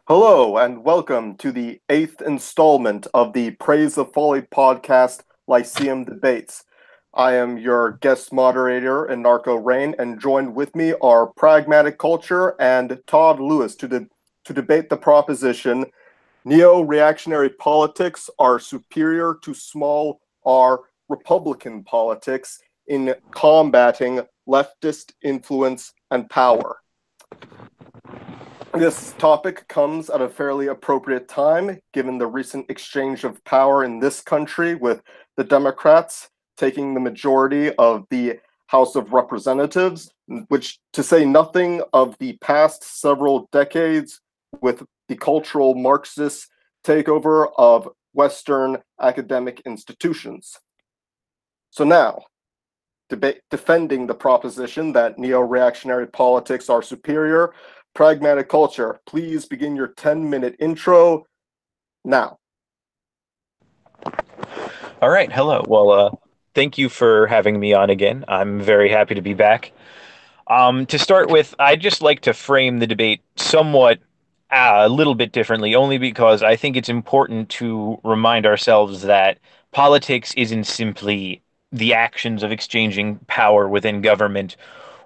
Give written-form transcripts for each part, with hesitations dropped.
Hello, and welcome to the eighth installment of the Praise of Folly podcast, Lyceum Debates. I am your guest moderator, Anarcho Reign, and joined with me are Pragmatic Culture and Todd Lewis to debate the proposition Neo-reactionary politics are superior to small r Republican politics in combating leftist influence and power. This topic comes at a fairly appropriate time, given the recent exchange of power in this country, with the Democrats taking the majority of the House of Representatives, which, to say nothing of the past several decades, with the cultural Marxist takeover of Western academic institutions. So now, defending the proposition that neo-reactionary politics are superior, Pragmatic Culture, please begin your 10-minute intro now. All right. Hello. Well, thank you for having me on again. I'm very happy to be back. To start with, I'd just like to frame the debate somewhat a little bit differently, only because I think it's important to remind ourselves that politics isn't simply the actions of exchanging power within government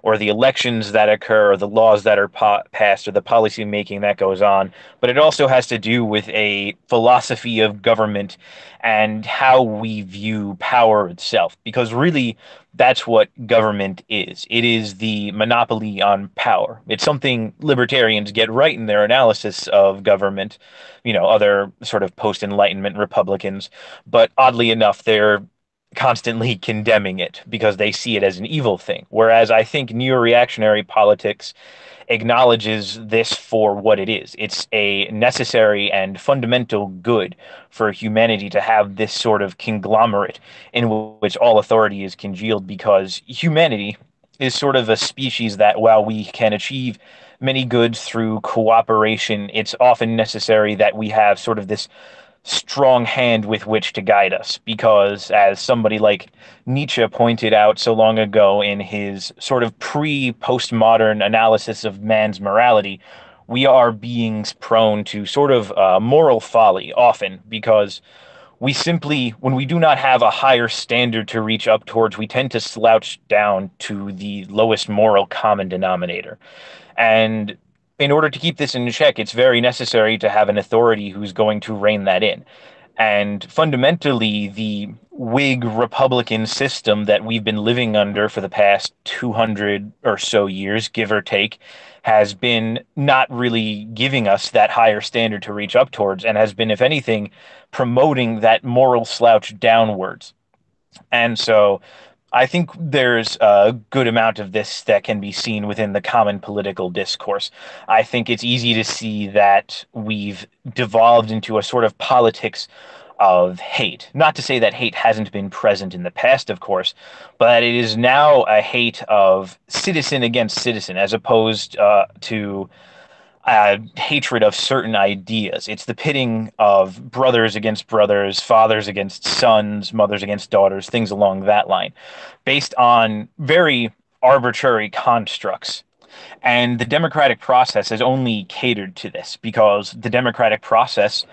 or the elections that occur or the laws that are passed or the policy making that goes on, but it also has to do with a philosophy of government and how we view power itself. Because really, that's what government is. It is the monopoly on power. It's something libertarians get right in their analysis of government, other sort of post-Enlightenment Republicans. But oddly enough, they're constantly condemning it because they see it as an evil thing. Whereas I think neo-reactionary politics acknowledges this for what it is. It's a necessary and fundamental good for humanity to have this sort of conglomerate in which all authority is congealed, because humanity is sort of a species that, while we can achieve many goods through cooperation, it's often necessary that we have sort of this strong hand with which to guide us, because as somebody like Nietzsche pointed out so long ago in his sort of pre-postmodern analysis of man's morality, we are beings prone to sort of moral folly often, because we simply, when we do not have a higher standard to reach up towards, we tend to slouch down to the lowest moral common denominator. And in order to keep this in check, it's very necessary to have an authority who's going to rein that in. And fundamentally, the Whig Republican system that we've been living under for the past 200 or so years, give or take, has been not really giving us that higher standard to reach up towards, and has been, if anything, promoting that moral slouch downwards. And so I think there's a good amount of this that can be seen within the common political discourse. I think it's easy to see that we've devolved into a sort of politics of hate. Not to say that hate hasn't been present in the past, of course, but it is now a hate of citizen against citizen, as opposed to hatred of certain ideas. It's the pitting of brothers against brothers, fathers against sons, mothers against daughters, things along that line, based on very arbitrary constructs. And the democratic process has only catered to this, because the democratic process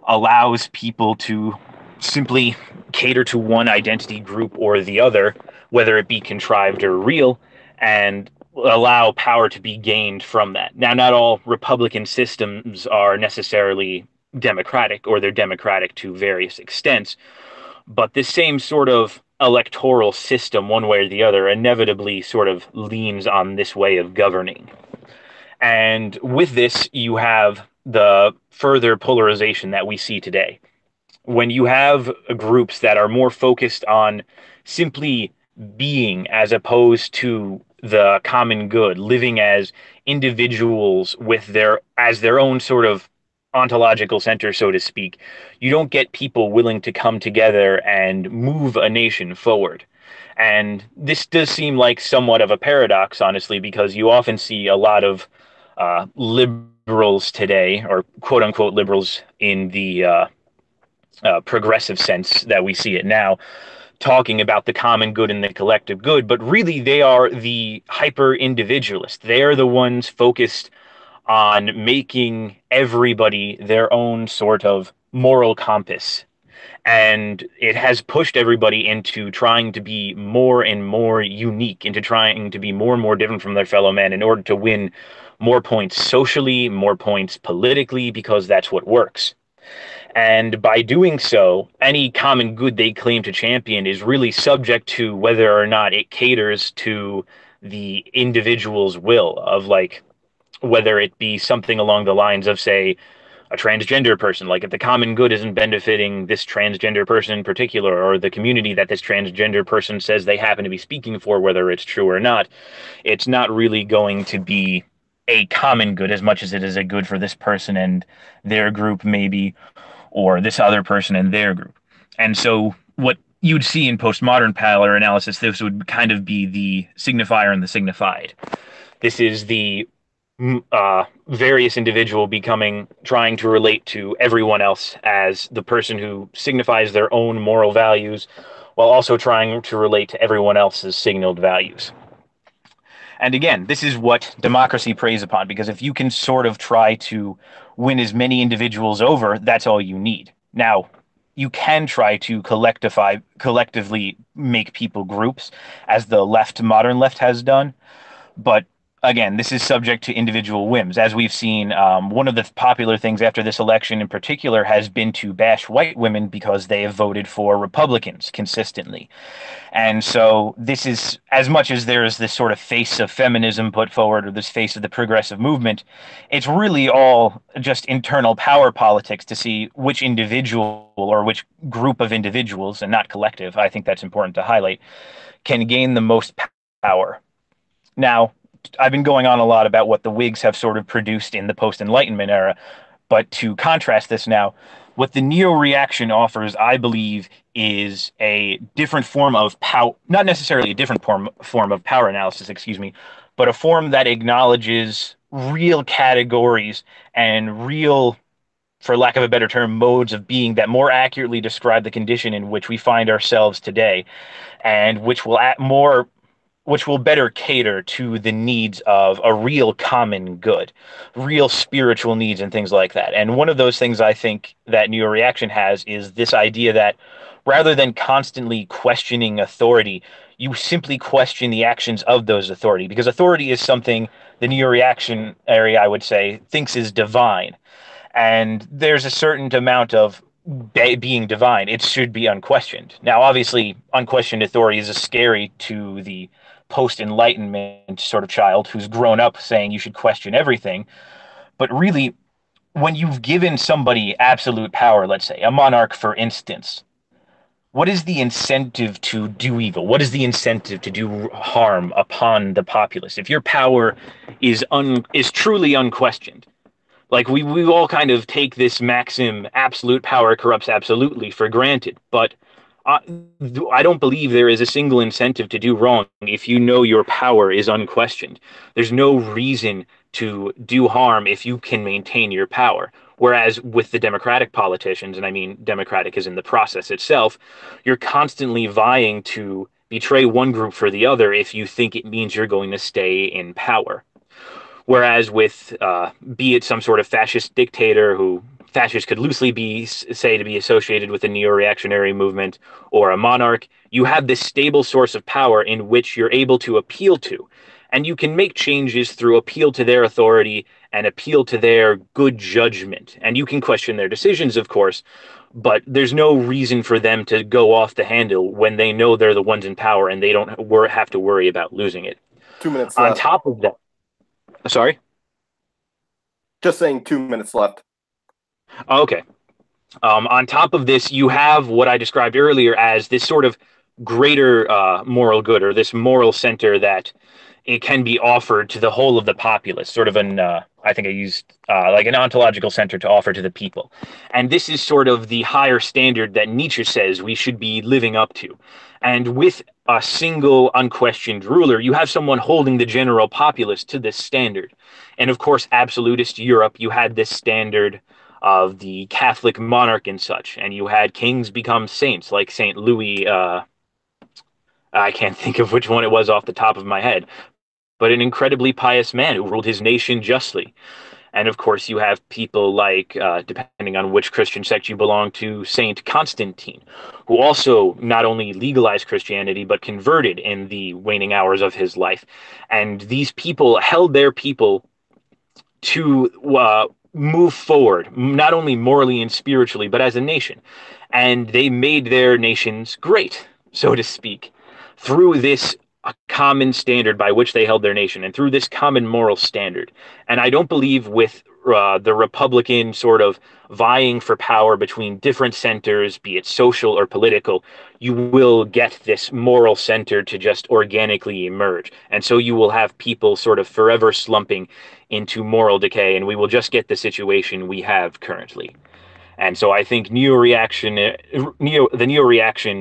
allows people to simply cater to one identity group or the other, whether it be contrived or real, and allow power to be gained from that. Now, not all Republican systems are necessarily democratic, or they're democratic to various extents, but this same sort of electoral system, one way or the other, inevitably sort of leans on this way of governing. And with this, you have the further polarization that we see today. When you have groups that are more focused on simply being, as opposed to the common good, living as individuals with their own sort of ontological center, so to speak, you don't get people willing to come together and move a nation forward. And this does seem like somewhat of a paradox, honestly, because you often see a lot of liberals today, or quote unquote liberals in the progressive sense that we see it now, talking about the common good and the collective good, but really they are the hyper individualist. They are the ones focused on making everybody their own sort of moral compass. And it has pushed everybody into trying to be more and more unique, into trying to be more and more different from their fellow men in order to win more points socially, more points politically, because that's what works. And by doing so, any common good they claim to champion is really subject to whether or not it caters to the individual's will of, like, whether it be something along the lines of, say, a transgender person. Like, if the common good isn't benefiting this transgender person in particular, or the community that this transgender person says they happen to be speaking for, whether it's true or not, it's not really going to be a common good as much as it is a good for this person and their group, maybe, or this other person and their group. And so, what you'd see in postmodern power analysis, this would kind of be the signifier and the signified. This is the various individual becoming trying to relate to everyone else as the person who signifies their own moral values while also trying to relate to everyone else's signaled values. And again, this is what democracy preys upon, because if you can sort of try to win as many individuals over, that's all you need. Now, you can try to collectively make people groups, as the modern left has done, but again, this is subject to individual whims. As we've seen, one of the popular things after this election in particular has been to bash white women because they have voted for Republicans consistently. And so this is, as much as there is this sort of face of feminism put forward, or this face of the progressive movement, it's really all just internal power politics to see which individual or which group of individuals, and not collective, I think that's important to highlight, can gain the most power. Now, I've been going on a lot about what the Whigs have sort of produced in the post-Enlightenment era, but to contrast this now, what the neo-reaction offers, I believe, is a different form of power, not necessarily a different form of power analysis, excuse me, but a form that acknowledges real categories and real, for lack of a better term, modes of being that more accurately describe the condition in which we find ourselves today, and which will better cater to the needs of a real common good, real spiritual needs and things like that. And one of those things I think that neo-reaction has is this idea that rather than constantly questioning authority, you simply question the actions of those authority, because authority is something the neo-reactionary, I would say, thinks is divine. And there's a certain amount of being divine. It should be unquestioned. Now, obviously, unquestioned authority is scary to the post-enlightenment sort of child who's grown up saying you should question everything. But really, when you've given somebody absolute power, let's say a monarch, for instance, what is the incentive to do evil? What is the incentive to do harm upon the populace? If your power is truly unquestioned, like, we all kind of take this maxim, absolute power corrupts absolutely, for granted. But I, I don't believe there is a single incentive to do wrong if you know your power is unquestioned. There's no reason to do harm if you can maintain your power. Whereas with the democratic politicians, and I mean democratic is in the process itself, you're constantly vying to betray one group for the other if you think it means you're going to stay in power. Whereas with, be it some sort of fascist dictator who fascists could loosely be say to be associated with the neo-reactionary movement, or a monarch, you have this stable source of power in which you're able to appeal to. And you can make changes through appeal to their authority and appeal to their good judgment. And you can question their decisions, of course, but there's no reason for them to go off the handle when they know they're the ones in power and they don't have to worry about losing it. 2 minutes On left. top of that, sorry? Just saying 2 minutes left. Okay. On top of this, you have what I described earlier as this sort of greater moral good, or this moral center that it can be offered to the whole of the populace, sort of I think I used like an ontological center to offer to the people. And this is sort of the higher standard that Nietzsche says we should be living up to. And with a single unquestioned ruler, you have someone holding the general populace to this standard. And of course, absolutist Europe, you had this standard of the Catholic monarch and such, and you had kings become saints, like Saint Louis. I can't think of which one it was off the top of my head, but an incredibly pious man who ruled his nation justly. And of course, you have people like, depending on which Christian sect you belong to, Saint Constantine, who also not only legalized Christianity, but converted in the waning hours of his life. And these people held their people to move forward, not only morally and spiritually, but as a nation. And they made their nations great, so to speak, through this common standard by which they held their nation and through this common moral standard. And I don't believe with the Republican sort of vying for power between different centers, be it social or political, you will get this moral center to just organically emerge. And so you will have people sort of forever slumping into moral decay, and we will just get the situation we have currently. And so I think the neo-reaction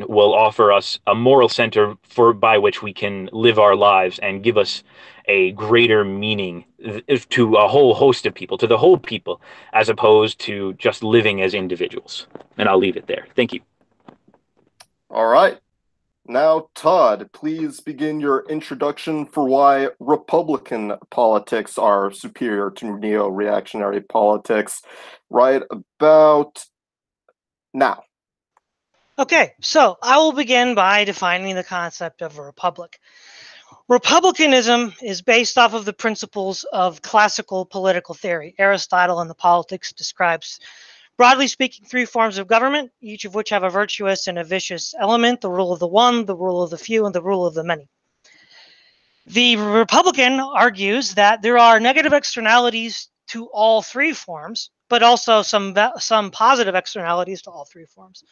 will offer us a moral center by which we can live our lives and give us a greater meaning to a whole host of people, to the whole people, as opposed to just living as individuals. And I'll leave it there. Thank you. All right. Now, Todd, please begin your introduction for why Republican politics are superior to neo-reactionary politics right about now. Okay, so I will begin by defining the concept of a republic. Republicanism is based off of the principles of classical political theory. Aristotle in the Politics describes, broadly speaking, three forms of government, each of which have a virtuous and a vicious element: the rule of the one, the rule of the few, and the rule of the many. The Republican argues that there are negative externalities to all three forms, but also some positive externalities to all three forms.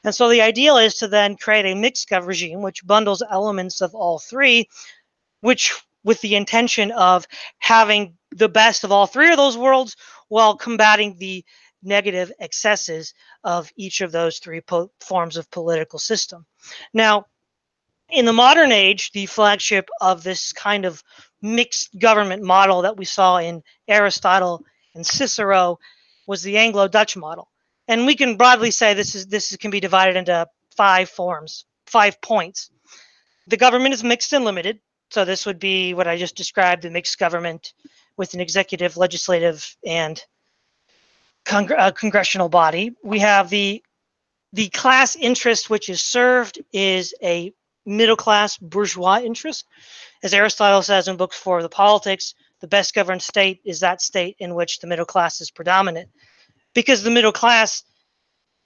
And so the ideal is to then create a mixed regime which bundles elements of all three, which with the intention of having the best of all three of those worlds while combating the negative excesses of each of those three forms of political system. Now, in the modern age, the flagship of this kind of mixed government model that we saw in Aristotle and Cicero was the Anglo-Dutch model. And we can broadly say this can be divided into 5 forms, 5 points. The government is mixed and limited. So this would be what I just described, the mixed government with an executive, legislative, and congressional body. We have the class interest which is served is a middle class bourgeois interest. As Aristotle says in Book 4 of the Politics, the best governed state is that state in which the middle class is predominant, because the middle class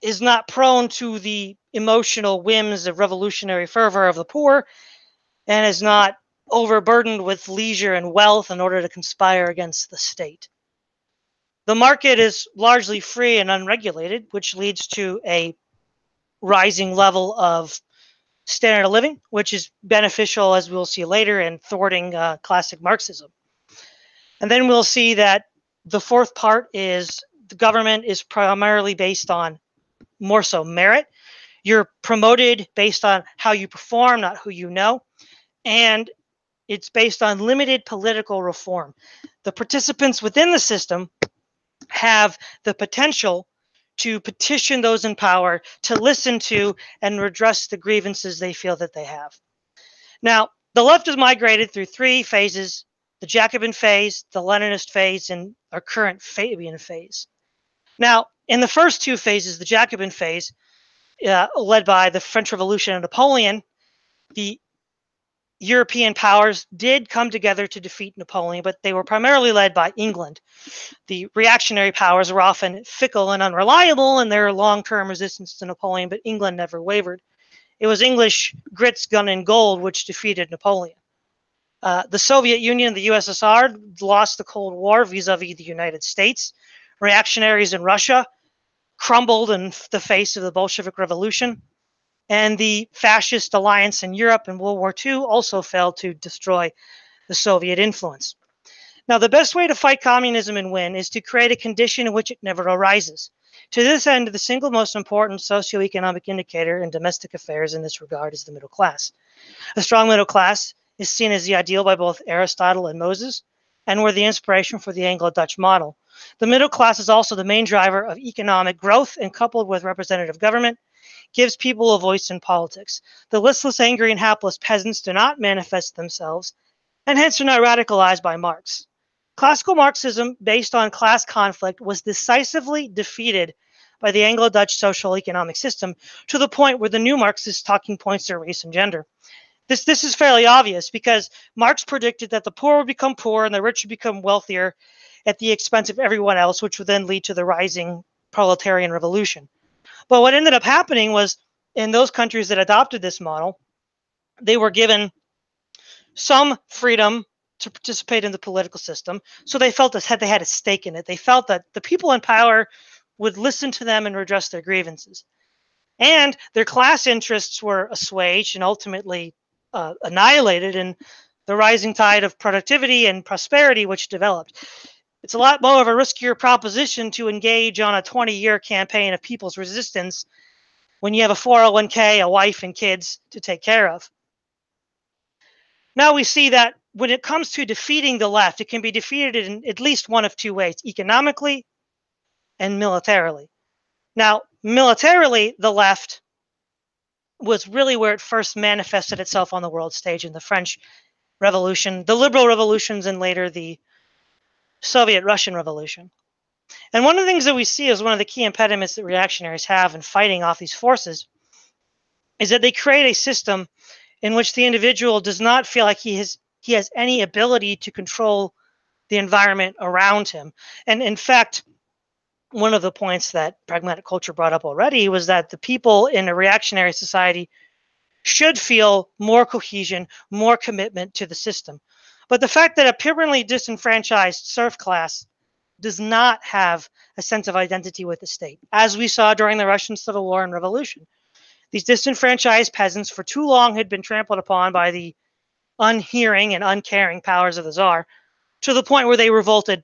is not prone to the emotional whims of revolutionary fervor of the poor and is not overburdened with leisure and wealth in order to conspire against the state. The market is largely free and unregulated, which leads to a rising level of standard of living, which is beneficial, as we'll see later, in thwarting classic Marxism. And then we'll see that the fourth part is the government is primarily based on more so merit. You're promoted based on how you perform, not who you know. And it's based on limited political reform. The participants within the system have the potential to petition those in power to listen to and redress the grievances they feel that they have. Now, the left has migrated through 3 phases: the Jacobin phase, the Leninist phase, and our current Fabian phase. Now, in the first 2 phases, the Jacobin phase, led by the French Revolution and Napoleon, the European powers did come together to defeat Napoleon, but they were primarily led by England. The reactionary powers were often fickle and unreliable in their long-term resistance to Napoleon, but England never wavered. It was English grits, gun, and gold which defeated Napoleon. The Soviet Union, the USSR, lost the Cold War vis-a-vis the United States. Reactionaries in Russia crumbled in the face of the Bolshevik Revolution. And the fascist alliance in Europe in World War II also failed to destroy the Soviet influence. Now, the best way to fight communism and win is to create a condition in which it never arises. To this end, the single most important socioeconomic indicator in domestic affairs in this regard is the middle class. A strong middle class is seen as the ideal by both Aristotle and Moses, and were the inspiration for the Anglo-Dutch model. The middle class is also the main driver of economic growth, and coupled with representative government, gives people a voice in politics. The listless, angry, and hapless peasants do not manifest themselves, and hence are not radicalized by Marx. Classical Marxism, based on class conflict, was decisively defeated by the Anglo-Dutch social economic system, to the point where the new Marxist talking points are race and gender. This is fairly obvious because Marx predicted that the poor would become poor and the rich would become wealthier at the expense of everyone else, which would then lead to the rising proletarian revolution. But what ended up happening was, in those countries that adopted this model, they were given some freedom to participate in the political system. So they felt as had they had a stake in it. They felt that the people in power would listen to them and redress their grievances. And their class interests were assuaged and ultimately annihilated in the rising tide of productivity and prosperity which developed. It's a lot more of a riskier proposition to engage on a 20-year campaign of people's resistance when you have a 401k, a wife, and kids to take care of. Now we see that when it comes to defeating the left, it can be defeated in at least one of two ways: economically and militarily. Now, militarily, the left was really where it first manifested itself on the world stage in the French Revolution, the liberal revolutions, and later the Soviet Russian Revolution. And one of the things that we see as one of the key impediments that reactionaries have in fighting off these forces is that they create a system in which the individual does not feel like he has any ability to control the environment around him. And in fact, one of the points that Pragmatic Culture brought up already was that the people in a reactionary society should feel more cohesion, more commitment to the system. But the fact that a permanently disenfranchised serf class does not have a sense of identity with the state, as we saw during the Russian Civil War and Revolution. These disenfranchised peasants for too long had been trampled upon by the unhearing and uncaring powers of the Tsar, to the point where they revolted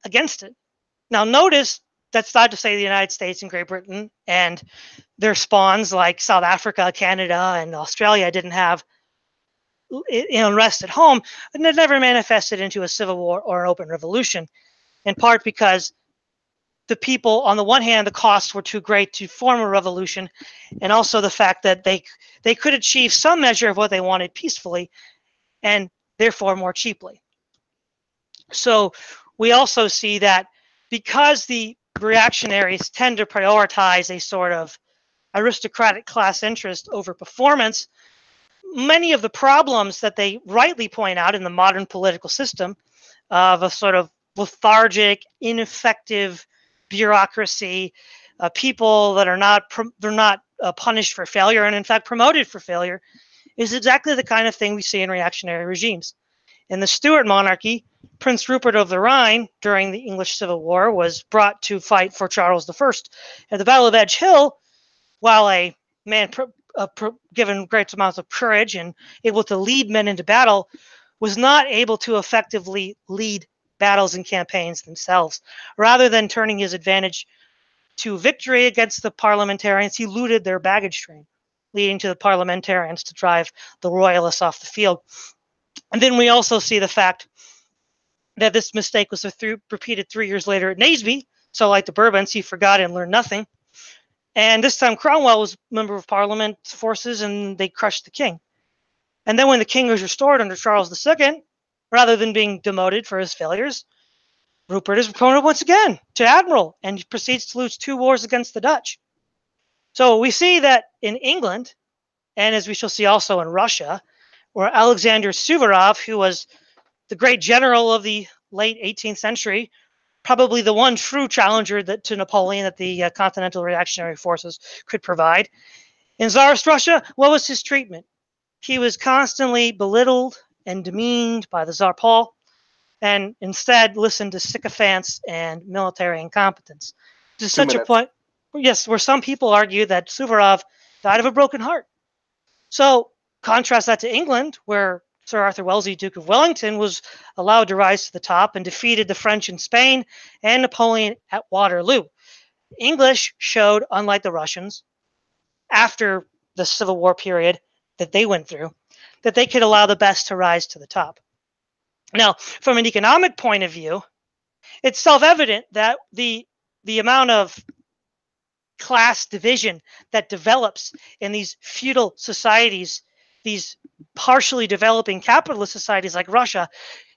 against it. Now notice, that's not to say the United States and Great Britain and their spawns like South Africa, Canada, and Australia didn't have unrest at home, and it never manifested into a civil war or an open revolution, in part because the people, on the one hand, the costs were too great to form a revolution, and also the fact that they could achieve some measure of what they wanted peacefully and therefore more cheaply. So we also see that because the reactionaries tend to prioritize a sort of aristocratic class interest over performance, many of the problems that they rightly point out in the modern political system of a sort of lethargic, ineffective bureaucracy, people that are not punished for failure and in fact promoted for failure, is exactly the kind of thing we see in reactionary regimes. In the Stuart monarchy, Prince Rupert of the Rhine, during the English Civil War, was brought to fight for Charles I. At the Battle of Edge Hill, while a man given great amounts of courage and able to lead men into battle, was not able to effectively lead battles and campaigns themselves. Rather than turning his advantage to victory against the parliamentarians, he looted their baggage train, leading to the parliamentarians to drive the royalists off the field. And then we also see the fact that this mistake was repeated 3 years later at Naseby. So like the Bourbons, he forgot and learned nothing. And this time Cromwell was a member of Parliament's forces and they crushed the king. And then when the king was restored under Charles II, rather than being demoted for his failures, Rupert is promoted once again to admiral and proceeds to lose 2 wars against the Dutch. So we see that in England, and as we shall see also in Russia, where Alexander Suvorov, who was the great general of the late 18th century, probably the one true challenger to Napoleon that the continental reactionary forces could provide. In Tsarist Russia, what was his treatment? He was constantly belittled and demeaned by the Tsar Paul, and instead listened to sycophants and military incompetence. To such a point, yes, where some people argue that Suvorov died of a broken heart. So contrast that to England, where Sir Arthur Wellesley, Duke of Wellington, was allowed to rise to the top and defeated the French in Spain and Napoleon at Waterloo. The English showed, unlike the Russians, after the Civil War period that they went through, that they could allow the best to rise to the top. Now, from an economic point of view, it's self-evident that the amount of class division that develops in these feudal societies these partially developing capitalist societies like Russia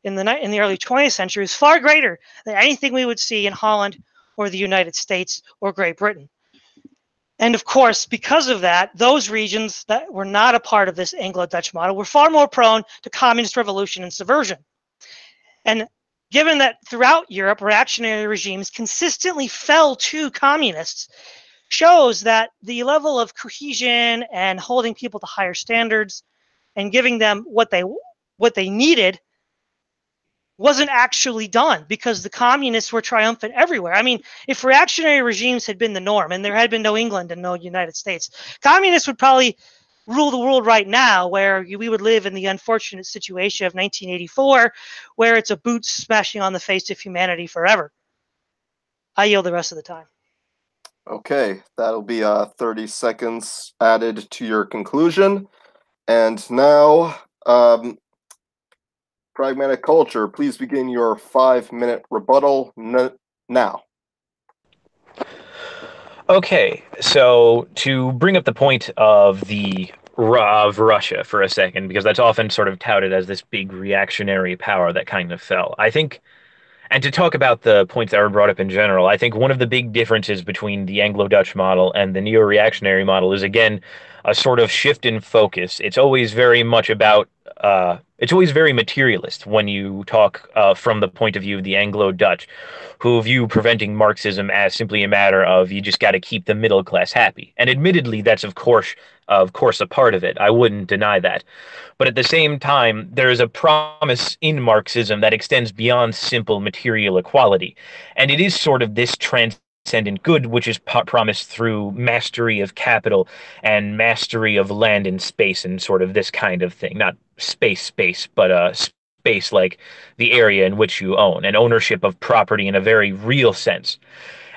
in the early 20th century is far greater than anything we would see in Holland or the United States or Great Britain. And of course, because of that, those regions that were not a part of this Anglo-Dutch model were far more prone to communist revolution and subversion. And given that throughout Europe, reactionary regimes consistently fell to communists, shows that the level of cohesion and holding people to higher standards and giving them what they needed wasn't actually done, because the communists were triumphant everywhere. I mean, if reactionary regimes had been the norm and there had been no England and no United States, communists would probably rule the world right now, where we would live in the unfortunate situation of 1984, where it's a boot smashing on the face of humanity forever. I yield the rest of the time. Okay, that'll be 30 seconds added to your conclusion. And now, Pragmatic Culture, please begin your 5-minute rebuttal now. Okay, so to bring up the point of Russia for a second, because that's often sort of touted as this big reactionary power that kind of fell. I think, and to talk about the points that were brought up in general, I think one of the big differences between the Anglo-Dutch model and the neo-reactionary model is, again, a sort of shift in focus. It's always very much about, it's always very materialist when you talk from the point of view of the Anglo-Dutch, who view preventing Marxism as simply a matter of you just got to keep the middle class happy. And admittedly, that's of course a part of it. I wouldn't deny that. But at the same time, there is a promise in Marxism that extends beyond simple material equality. And it is sort of this transcendent good, which is promised through mastery of capital and mastery of land and space and sort of this kind of thing. Not space, but space like the area in which you own, and ownership of property in a very real sense.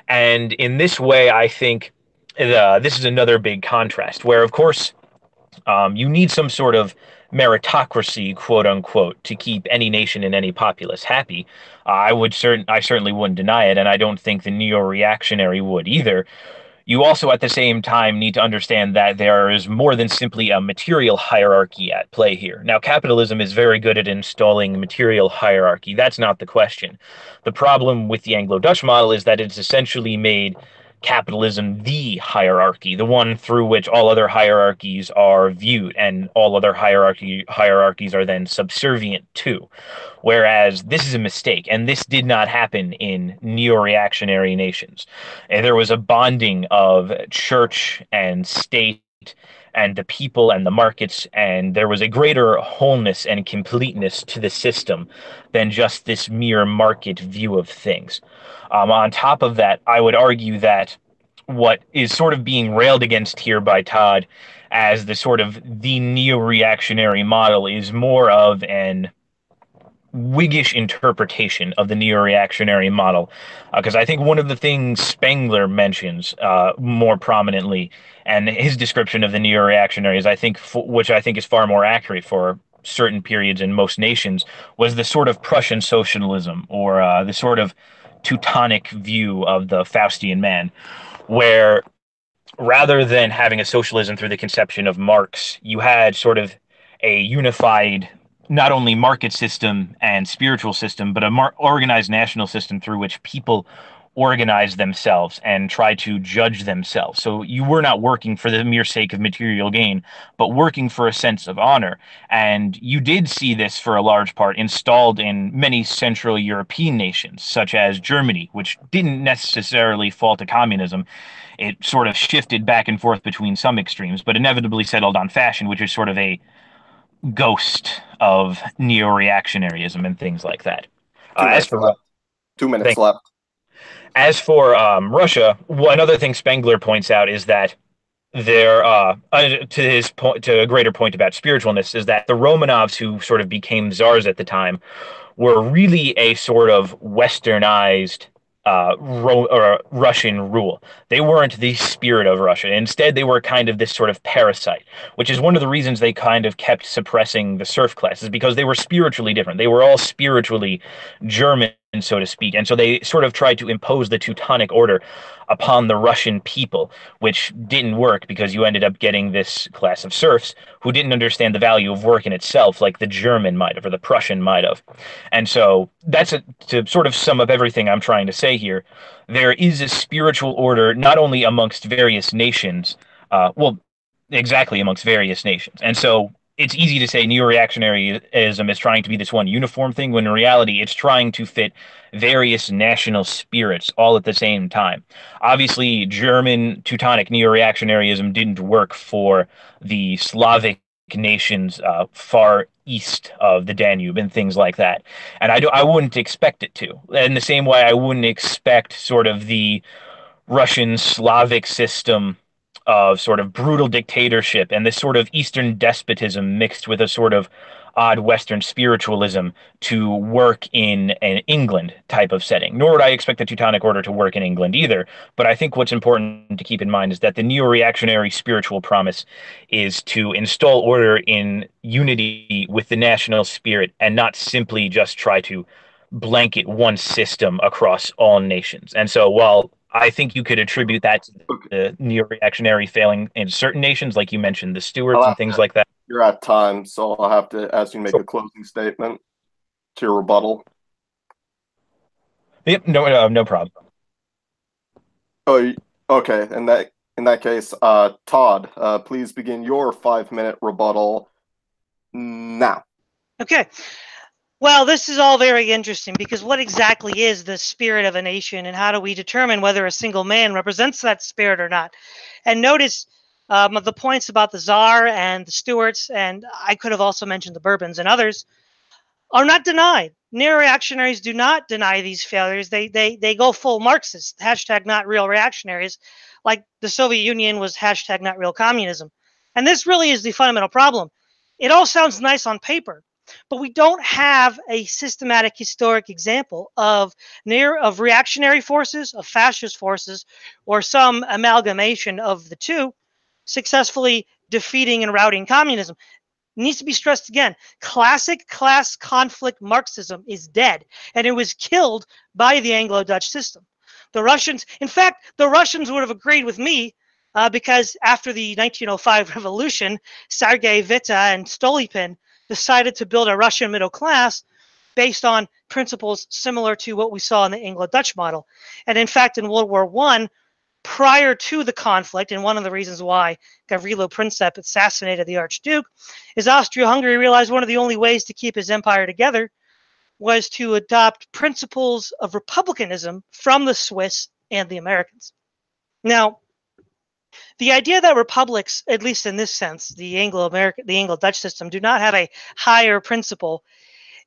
And in this way, I think this is another big contrast where, of course, you need some sort of meritocracy, quote unquote, to keep any nation and any populace happy. I certainly wouldn't deny it, and I don't think the neo-reactionary would either. You also, at the same time, need to understand that there is more than simply a material hierarchy at play here. Now, capitalism is very good at installing material hierarchy. That's not the question. The problem with the Anglo-Dutch model is that it's essentially made capitalism the hierarchy, the one through which all other hierarchies are viewed, and all other hierarchies are then subservient to. Whereas this is a mistake, and this did not happen in neo-reactionary nations. And there was a bonding of church and state and the people and the markets, and there was a greater wholeness and completeness to the system than just this mere market view of things. On top of that, I would argue that what is sort of being railed against here by Todd as the sort of the neo-reactionary model is more of an Whiggish interpretation of the neo-reactionary model, because I think one of the things Spengler mentions more prominently, and his description of the neo-reactionaries, I think, which I think is far more accurate for certain periods in most nations, was the sort of Prussian socialism, or the sort of Teutonic view of the Faustian man, where rather than having a socialism through the conception of Marx, you had sort of a unified, not only market system and spiritual system, but a organized national system through which people organize themselves and try to judge themselves. So you were not working for the mere sake of material gain, but working for a sense of honor. And you did see this for a large part installed in many Central European nations, such as Germany, which didn't necessarily fall to communism. It sort of shifted back and forth between some extremes, but inevitably settled on fashion, which is sort of a ghost of neo-reactionaryism and things like that. 2 minutes left. As for Russia, one other thing Spengler points out is that there, to a greater point about spiritualness, is that the Romanovs, who sort of became czars at the time, were really a sort of westernized Russian rule. They weren't the spirit of Russia. Instead, they were kind of this sort of parasite, which is one of the reasons they kind of kept suppressing the serf classes, because they were spiritually different. They were all spiritually German so to speak. And so they sort of tried to impose the Teutonic Order upon the Russian people, which didn't work because you ended up getting this class of serfs who didn't understand the value of work in itself, like the German might have or the Prussian might have. And so to sort of sum up everything I'm trying to say here. There is a spiritual order not only amongst various nations, well, exactly amongst various nations. And so it's easy to say neo-reactionaryism is trying to be this one uniform thing, when in reality it's trying to fit various national spirits all at the same time. Obviously, German Teutonic neo-reactionaryism didn't work for the Slavic nations far east of the Danube and things like that. And I wouldn't expect it to. In the same way, I wouldn't expect sort of the Russian Slavic system of sort of brutal dictatorship and this sort of Eastern despotism mixed with a sort of odd Western spiritualism to work in an England type of setting. Nor would I expect the Teutonic Order to work in England either. But I think what's important to keep in mind is that the neo-reactionary spiritual promise is to install order in unity with the national spirit and not simply just try to blanket one system across all nations. And so while I think you could attribute that to Okay. the neo-reactionary failing in certain nations, like you mentioned, the Stuarts I'll and have things to, like that. you're at time, so I'll have to ask you to make Sure. a closing statement to your rebuttal. Yep, no problem. Oh, okay. In that case, Todd, please begin your 5-minute rebuttal now. Okay. Well, this is all very interesting because what exactly is the spirit of a nation, and how do we determine whether a single man represents that spirit or not? And notice the points about the Tsar and the Stuarts, and I could have also mentioned the Bourbons and others, are not denied. Neo-reactionaries do not deny these failures. They go full Marxist, hashtag not real reactionaries, like the Soviet Union was hashtag not real communism. And this really is the fundamental problem. It all sounds nice on paper, but we don't have a systematic historic example of reactionary forces, of fascist forces, or some amalgamation of the two successfully defeating and routing communism. Needs to be stressed again. Classic class conflict Marxism is dead, and it was killed by the Anglo-Dutch system. The Russians, in fact, the Russians would have agreed with me because after the 1905 revolution, Sergei Witte and Stolypin decided to build a Russian middle class based on principles similar to what we saw in the Anglo-Dutch model. And in fact, in World War I, prior to the conflict, and one of the reasons why Gavrilo Princip assassinated the Archduke, is Austria-Hungary realized one of the only ways to keep his empire together was to adopt principles of republicanism from the Swiss and the Americans. Now, the idea that republics, at least in this sense, the Anglo-Dutch system, do not have a higher principle.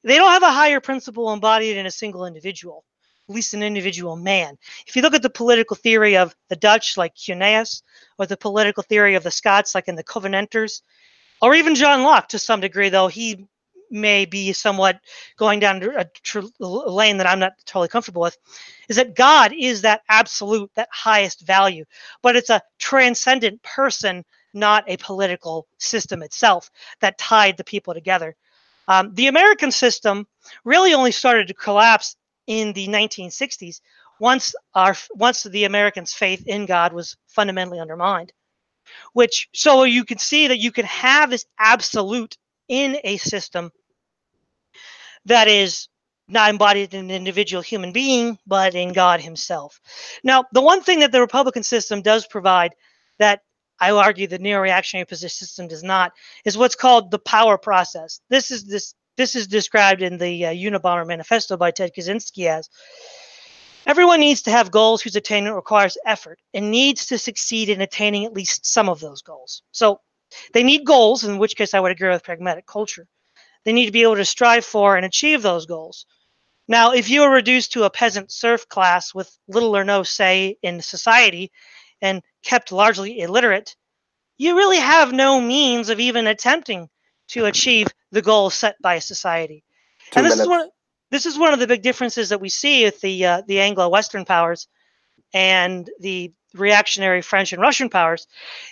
They don't have a higher principle embodied in a single individual, at least an individual man. If you look at the political theory of the Dutch, like Cuneus, or the political theory of the Scots, like in the Covenanters, or even John Locke to some degree, though he may be somewhat going down a lane that I'm not totally comfortable with, is that God is that absolute, that highest value. But it's a transcendent person, not a political system itself, that tied the people together. The American system really only started to collapse in the 1960s once the Americans' faith in God was fundamentally undermined. So you can see that you can have this absolute in a system that is not embodied in an individual human being, but in God himself. Now, the one thing that the Republican system does provide that I will argue the neo-reactionary position system does not is what's called the power process. This is described in the Unabomber Manifesto by Ted Kaczynski as: everyone needs to have goals whose attainment requires effort and needs to succeed in attaining at least some of those goals. So they need goals, in which case I would agree with pragmatic culture. They need to be able to strive for and achieve those goals. Now, if you are reduced to a peasant serf class with little or no say in society and kept largely illiterate, you really have no means of even attempting to achieve the goals set by society. 2 And minutes. this is one of the big differences that we see with the Anglo-Western powers and the reactionary French and Russian powers,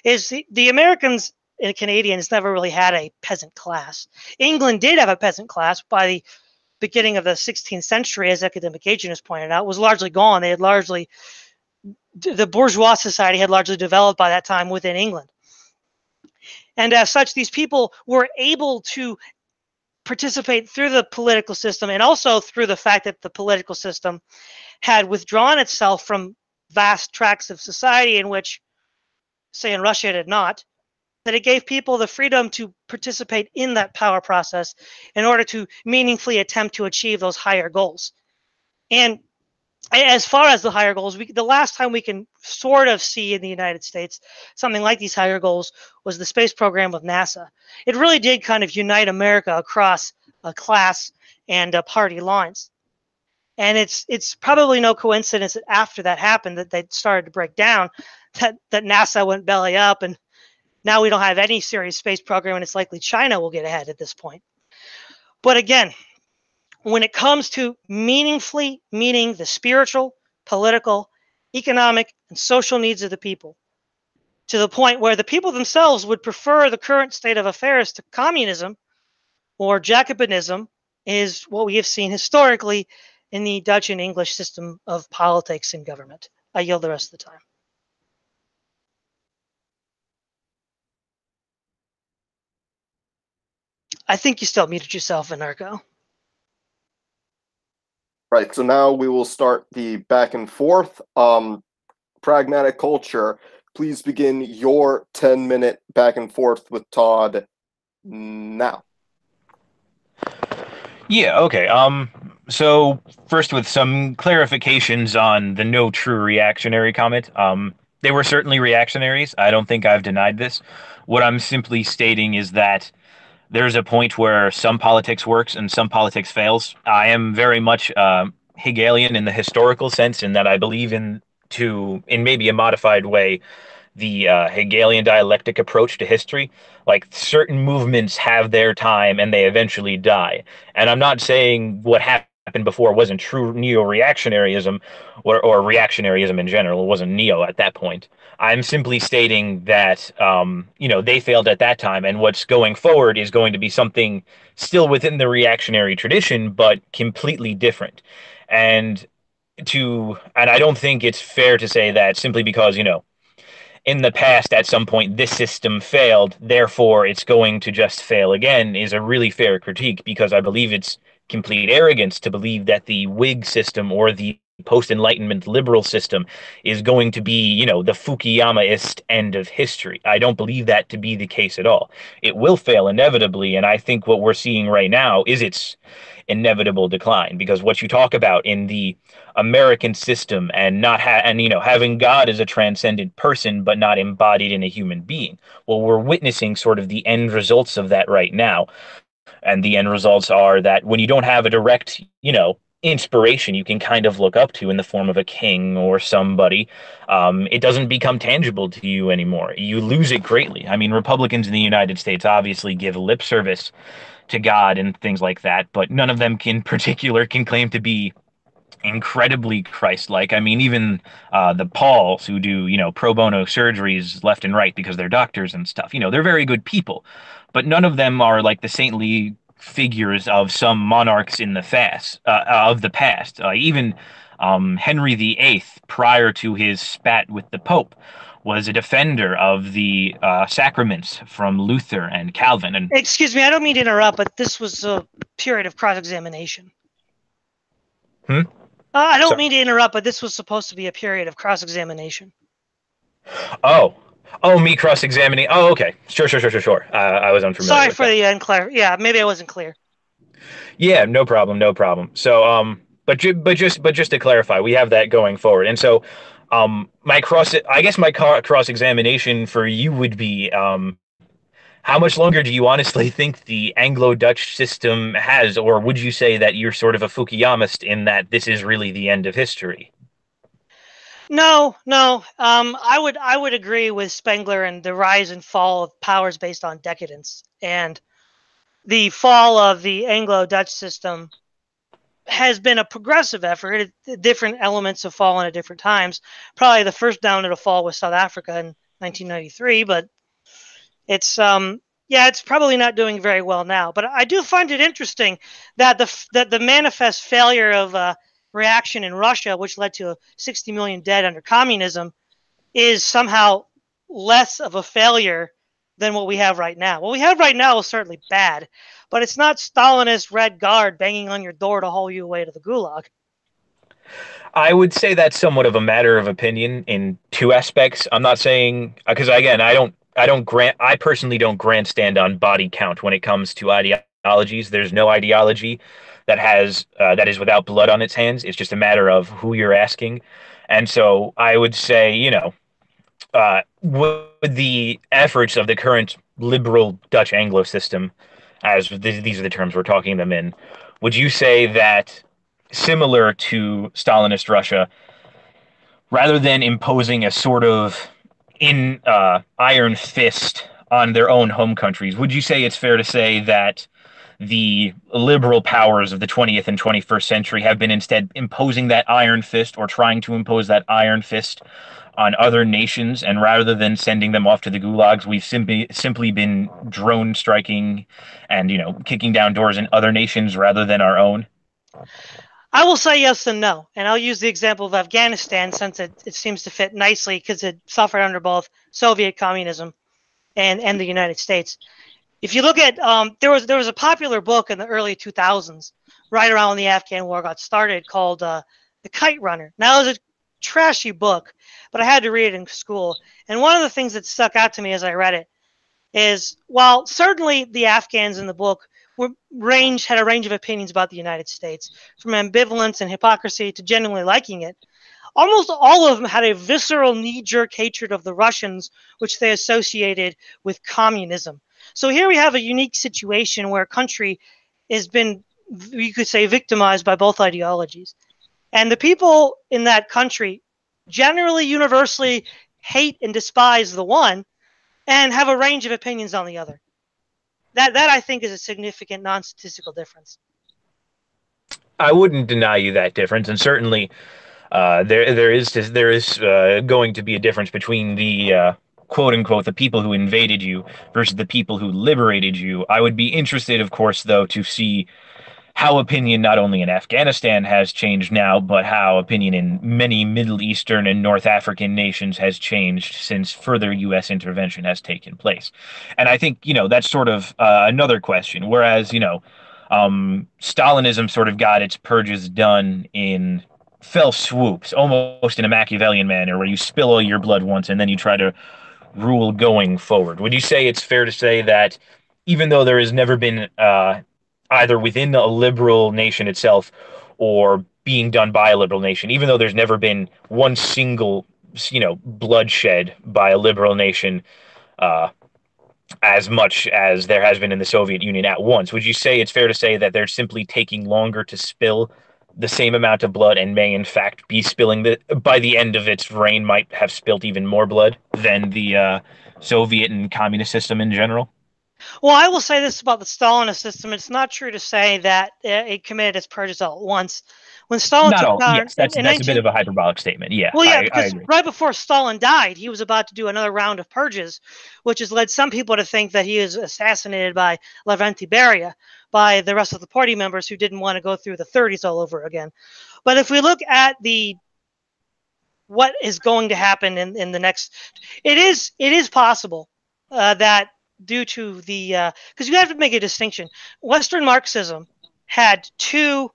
is the Americans and Canadians never really had a peasant class. England did have a peasant class by the beginning of the 16th century, as academic agent has pointed out, was largely gone. They had largely, the bourgeois society had largely developed by that time within England. And as such, these people were able to participate through the political system, and also through the fact that the political system had withdrawn itself from vast tracts of society in which, say in Russia, it had not, that it gave people the freedom to participate in that power process in order to meaningfully attempt to achieve those higher goals. And as far as the higher goals, the last time we can sort of see in the United States something like these higher goals was the space program with NASA. It really did kind of unite America across class and party lines. And it's probably no coincidence that after that happened, that they started to break down, that NASA went belly up, and now we don't have any serious space program, and it's likely China will get ahead at this point. But again, when it comes to meaningfully meeting the spiritual, political, economic, and social needs of the people, to the point where the people themselves would prefer the current state of affairs to communism or Jacobinism, is what we have seen historically in the Dutch and English system of politics and government. I yield the rest of the time. I think you still muted yourself, Anarcho. Right, so now we will start the back and forth. Pragmatic Culture, please begin your 10-minute back and forth with Todd now. Yeah, okay. So first with some clarifications on the no true reactionary comment. They were certainly reactionaries. I don't think I've denied this. What I'm simply stating is that there's a point where some politics works and some politics fails. I am very much Hegelian in the historical sense, in that I believe in maybe a modified way, the Hegelian dialectic approach to history. Like, certain movements have their time and they eventually die. And I'm not saying what happened before wasn't true neo-reactionaryism or reactionaryism in general. It wasn't neo at that point. I'm simply stating that, they failed at that time, and what's going forward is going to be something still within the reactionary tradition, but completely different. And I don't think it's fair to say that simply because, in the past at some point this system failed, therefore it's going to just fail again, is a really fair critique, because I believe it's complete arrogance to believe that the Whig system or the post-enlightenment liberal system is going to be, the Fukuyamaist end of history. I don't believe that to be the case at all. It will fail inevitably, and I think what we're seeing right now is its inevitable decline, because what you talk about in the American system, and not having God as a transcendent person but not embodied in a human being. Well, we're witnessing sort of the end results of that right now, and the end results are that when you don't have a direct, inspiration you can kind of look up to in the form of a king or somebody, it doesn't become tangible to you anymore. You lose it greatly. I mean, Republicans in the United States obviously give lip service to God and things like that, but none of them in particular can claim to be incredibly Christ-like. I mean, even the Pauls who do, pro bono surgeries left and right because they're doctors and stuff, they're very good people, but none of them are like the saintly figures of some monarchs in the past. Even Henry VIII, prior to his spat with the Pope, was a defender of the sacraments from Luther and Calvin. And excuse me, I don't mean to interrupt, but this was a period of cross-examination. I don't mean to interrupt, but this was supposed to be a period of cross-examination. Oh, me cross-examining. Oh, okay. Sure. I was unfamiliar. Sorry for the unclear. Yeah, maybe I wasn't clear. Yeah, no problem. So, but just to clarify, we have that going forward, and so, my cross-examination for you would be, how much longer do you honestly think the Anglo-Dutch system has, or would you say that you're sort of a Fukuyamist in that this is really the end of history? No. I would agree with Spengler and the rise and fall of powers based on decadence, and the fall of the Anglo-Dutch system has been a progressive effort. Different elements have fallen at different times. Probably the first domino to fall was South Africa in 1993, but it's Yeah, it's probably not doing very well now, but I do find it interesting that the manifest failure of reaction in Russia, which led to 60 million dead under communism, is somehow less of a failure than what we have right now. What we have right now is certainly bad, but it's not Stalinist Red Guard banging on your door to haul you away to the gulag. I would say that's somewhat of a matter of opinion in two aspects. I'm not saying because again, I personally don't grandstand on body count when it comes to ideologies. There's no ideology that is without blood on its hands. It's just a matter of who you're asking, and so I would say, with the efforts of the current liberal Dutch Anglo system, as these are the terms we're talking them in, would you say that similar to Stalinist Russia, rather than imposing a sort of iron fist on their own home countries, would you say it's fair to say that the liberal powers of the 20th and 21st century have been instead imposing that iron fist or trying to impose that iron fist on other nations, and rather than sending them off to the gulags, we've simply been drone striking and kicking down doors in other nations rather than our own? I will say yes and no, and I'll use the example of Afghanistan since it seems to fit nicely because it suffered under both Soviet communism and the United States. If you look at there was a popular book in the early 2000s, right around when the Afghan war got started, called The Kite Runner. Now it was a trashy book, but I had to read it in school. And one of the things that stuck out to me as I read it is, while certainly the Afghans in the book had a range of opinions about the United States, from ambivalence and hypocrisy to genuinely liking it, almost all of them had a visceral knee-jerk hatred of the Russians, which they associated with communism. So here we have a unique situation where a country has been, you could say, victimized by both ideologies. And the people in that country generally, universally hate and despise the one and have a range of opinions on the other. That I think is a significant non-statistical difference. I wouldn't deny you that difference, and certainly there is going to be a difference between the quote unquote the people who invaded you versus the people who liberated you. I would be interested, of course, though, to see how opinion not only in Afghanistan has changed now, but how opinion in many Middle Eastern and North African nations has changed since further U.S. intervention has taken place. And I think, that's sort of another question. Whereas, Stalinism sort of got its purges done in fell swoops, almost in a Machiavellian manner, where you spill all your blood once and then you try to rule going forward. Would you say it's fair to say that even though there has never been either within a liberal nation itself or being done by a liberal nation, even though there's never been one single, bloodshed by a liberal nation, uh, as much as there has been in the Soviet Union at once, would you say it's fair to say that they're simply taking longer to spill the same amount of blood and may in fact be spilling by the end of its reign might have spilt even more blood than the Soviet and communist system in general? Well, I will say this about the Stalinist system. It's not true to say that it committed its purges all at once. When Stalin Not took all. power Yes, in that's a bit 19... of a hyperbolic statement. Yeah, Well, yeah, I because agree. right before Stalin died, he was about to do another round of purges, which has led some people to think that he was assassinated by Lavrenti Beria, by the rest of the party members who didn't want to go through the 30s all over again. But if we look at what is going to happen in the next, it is possible that due to the because you have to make a distinction. Western Marxism had two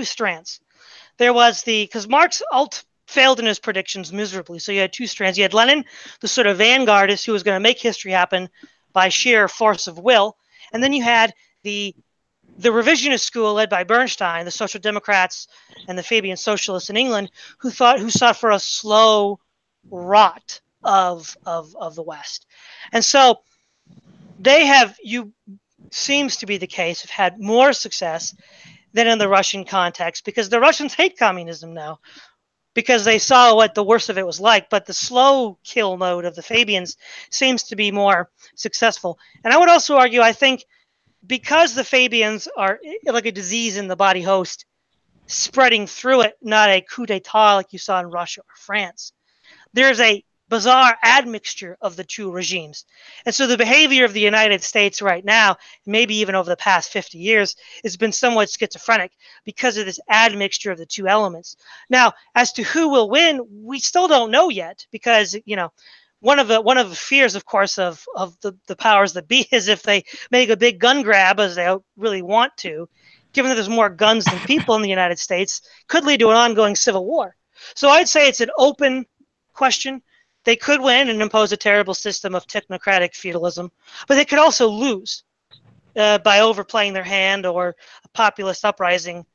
strands. There was because Marx failed in his predictions miserably. So you had two strands. You had Lenin, the sort of vanguardist who was going to make history happen by sheer force of will, and then you had the revisionist school led by Bernstein, the Social Democrats and the Fabian Socialists in England, who sought for a slow rot of the West. And so seems to be the case, have had more success than in the Russian context, because the Russians hate communism now, because they saw what the worst of it was like. But the slow kill mode of the Fabians seems to be more successful. And I would also argue, I think, because the Fabians are like a disease in the body host, spreading through it, not a coup d'etat like you saw in Russia or France, there's a bizarre admixture of the two regimes. And so the behavior of the United States right now, maybe even over the past 50 years, has been somewhat schizophrenic because of this admixture of the two elements. Now, as to who will win, we still don't know yet, because, you know, one of the fears, of course, of the powers that be is if they make a big gun grab, as they really want to, given that there's more guns than people in the United States, could lead to an ongoing civil war. So I'd say it's an open question. They could win and impose a terrible system of technocratic feudalism, but they could also lose by overplaying their hand or a populist uprising,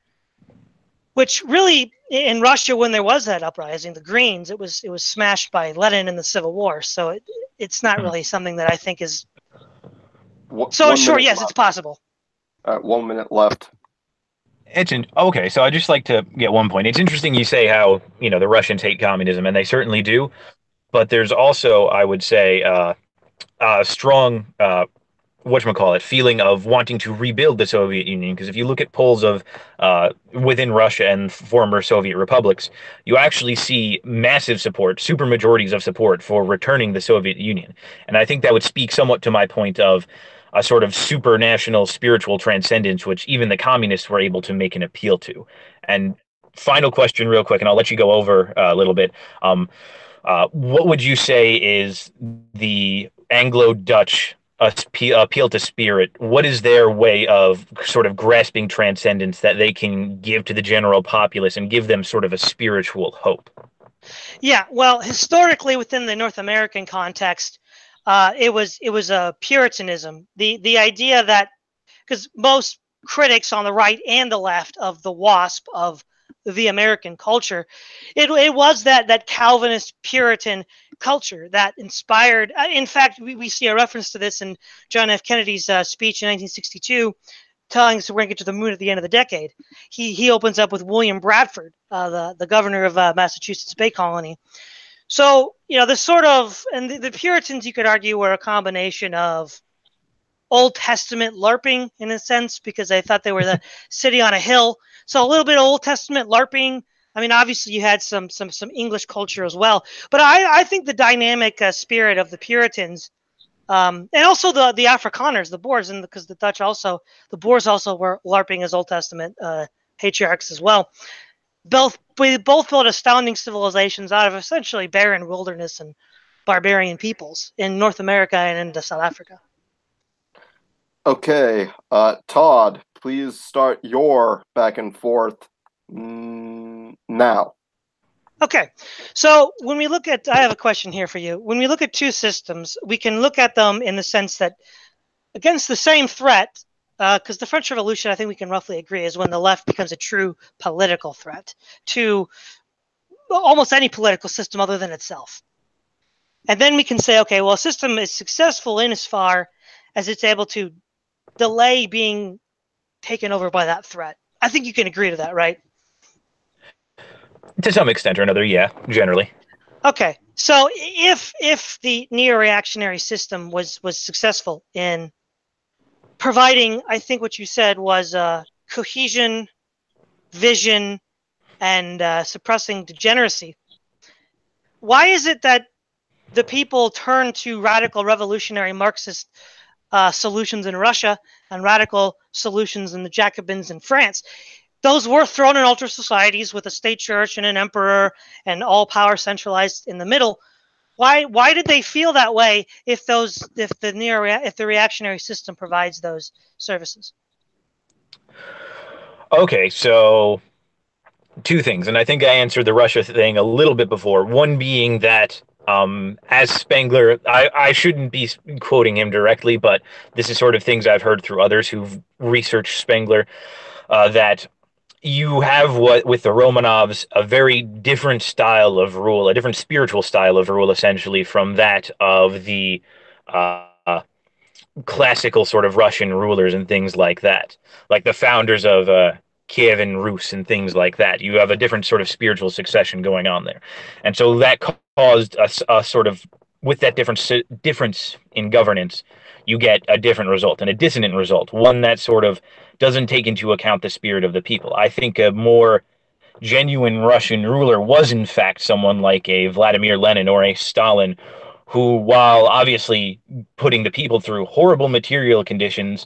which really, in Russia, when there was that uprising, the Greens, it was smashed by Lenin in the Civil War. So it's not really something that I think is. So sure, yes, left. It's possible. 1 minute left. Okay, so I just like to get one point. It's interesting you say how, you know, the Russians hate communism, and they certainly do. But there's also, I would say, a strong whatchamacallit feeling of wanting to rebuild the Soviet Union. Because if you look at polls of within Russia and former Soviet republics, you actually see massive support, super majorities of support for returning the Soviet Union. And I think that would speak somewhat to my point of a sort of supranational spiritual transcendence, which even the communists were able to make an appeal to. And final question real quick, and I'll let you go over a little bit. What would you say is the Anglo-Dutch appeal to spirit? What is their way of sort of grasping transcendence that they can give to the general populace and give them sort of a spiritual hope? Yeah, well, historically within the North American context, it was a Puritanism. The idea that, because most critics on the right and the left of the WASP, of the American culture, it was that Calvinist Puritan culture that inspired. In fact, we see a reference to this in John F. Kennedy's speech in 1962, telling us we're going to get to the moon at the end of the decade. He opens up with William Bradford, the governor of Massachusetts Bay Colony. So, you know, this sort of, and the Puritans, you could argue, were a combination of Old Testament LARPing in a sense, because they thought they were the city on a hill. So a little bit of Old Testament LARPing. I mean, obviously you had some English culture as well, but I think the dynamic spirit of the Puritans, and also the Afrikaners, the Boers, and because the Dutch also, the Boers also were LARPing as Old Testament patriarchs as well. We both built astounding civilizations out of essentially barren wilderness and barbarian peoples in North America and into South Africa. Okay, Todd, please start your back and forth now. Okay, so when we look at, I have a question here for you. When we look at two systems, we can look at them in the sense that against the same threat, because the French Revolution, I think we can roughly agree, is when the left becomes a true political threat to almost any political system other than itself. And then we can say, okay, well, a system is successful in as far as it's able to delay being taken over by that threat. I think you can agree to that, right? To some extent or another, yeah, generally. Okay, so if the neo-reactionary system was successful in providing, I think what you said was cohesion, vision, and suppressing degeneracy, why is it that the people turn to radical revolutionary Marxist solutions in Russia and radical solutions in the Jacobins in France? Those were thrown in ultra societies with a state church and an emperor and all power centralized in the middle. Why did they feel that way if the reactionary system provides those services? Okay, so two things, and I think I answered the Russia thing a little bit before. One being that as Spengler, I shouldn't be quoting him directly, but this is sort of things I've heard through others who've researched Spengler, that you have with the Romanovs, a very different style of rule, a different spiritual style of rule, essentially, from that of the classical sort of Russian rulers and things like that, like the founders of Kievan Rus and things like that. You have a different sort of spiritual succession going on there, and so that caused a sort of, with that difference in governance, you get a different result and a dissonant result, one that sort of doesn't take into account the spirit of the people. I think a more genuine Russian ruler was in fact someone like a Vladimir Lenin or a Stalin, who, while obviously putting the people through horrible material conditions,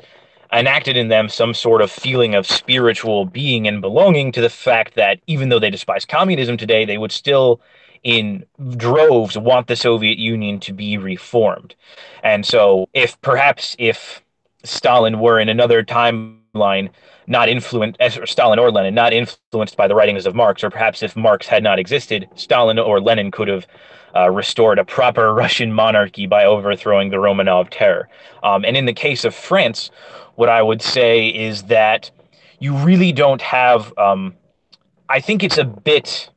enacted in them some sort of feeling of spiritual being and belonging, to the fact that even though they despise communism today, they would still, in droves, want the Soviet Union to be reformed. And so, if Stalin were in another timeline, not influenced, or Stalin or Lenin, not influenced by the writings of Marx, or perhaps if Marx had not existed, Stalin or Lenin could have restored a proper Russian monarchy by overthrowing the Romanov terror. And in the case of France, what I would say is that you really don't have. I think it's a bit.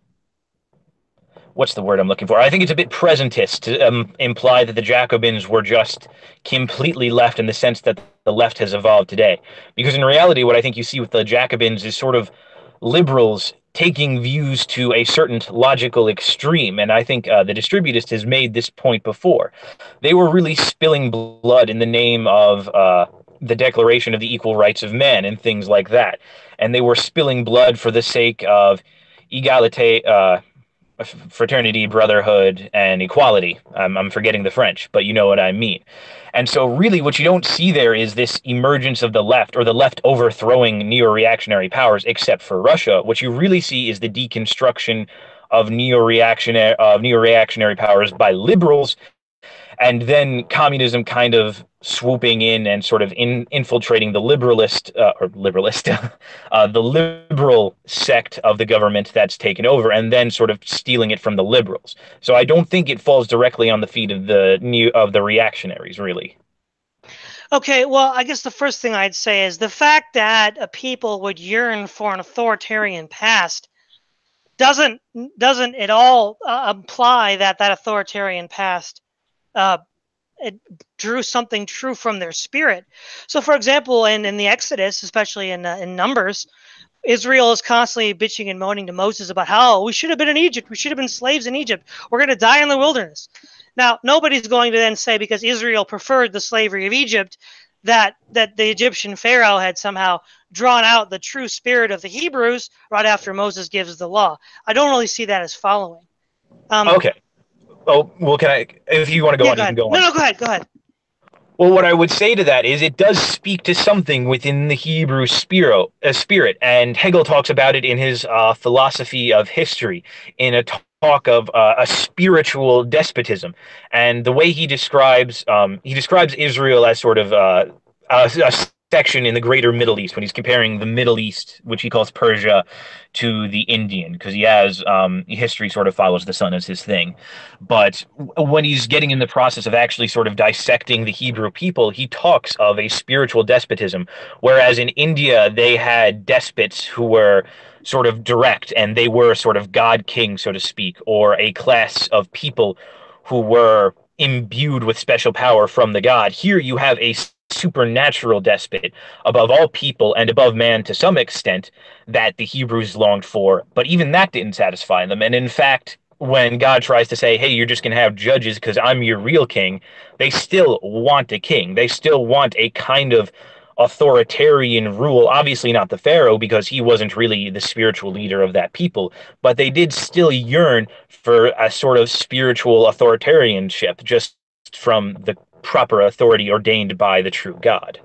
What's the word I'm looking for? I think it's a bit presentist to imply that the Jacobins were just completely left, in the sense that the left has evolved today. Because in reality, what I think you see with the Jacobins is sort of liberals taking views to a certain logical extreme. And I think the Distributist has made this point before. They were really spilling blood in the name of the Declaration of the Equal Rights of Men and things like that. And they were spilling blood for the sake of egalite, fraternity, brotherhood, and equality. I'm forgetting the French, but you know what I mean. And so, really, what you don't see there is this emergence of the left, or the left overthrowing neo-reactionary powers, except for Russia. What you really see is the deconstruction of neo-reactionary powers by liberals, and then communism kind of swooping in and sort of infiltrating the the liberal sect of the government that's taken over, and then sort of stealing it from the liberals. So I don't think it falls directly on the feet of the reactionaries, really. Okay, well, I guess the first thing I'd say is the fact that a people would yearn for an authoritarian past doesn't at all imply that that authoritarian past it drew something true from their spirit. So, for example, in the Exodus, especially in Numbers, Israel is constantly bitching and moaning to Moses about how we should have been in Egypt. We should have been slaves in Egypt. We're going to die in the wilderness. Now, nobody's going to then say because Israel preferred the slavery of Egypt that the Egyptian Pharaoh had somehow drawn out the true spirit of the Hebrews right after Moses gives the law. I don't really see that as following. Okay. Oh, well, if you want to go on, you can go on. No, go ahead. Well, what I would say to that is it does speak to something within the Hebrew spirit, and Hegel talks about it in his philosophy of history, in a talk of a spiritual despotism. And the way he describes Israel as sort of a section in the greater Middle East, when he's comparing the Middle East, which he calls Persia, to the Indian, because he has history sort of follows the sun as his thing. But when he's getting in the process of actually sort of dissecting the Hebrew people, he talks of a spiritual despotism, whereas in India they had despots who were sort of direct, and they were sort of god king, so to speak, or a class of people who were imbued with special power from the god. Here you have a supernatural despot above all people and above man to some extent that the Hebrews longed for, but even that didn't satisfy them. And in fact, when God tries to say, hey, you're just going to have judges because I'm your real king, they still want a king. They still want a kind of authoritarian rule. Obviously not the Pharaoh, because he wasn't really the spiritual leader of that people, but they did still yearn for a sort of spiritual authoritarianship, just from the proper authority ordained by the true God.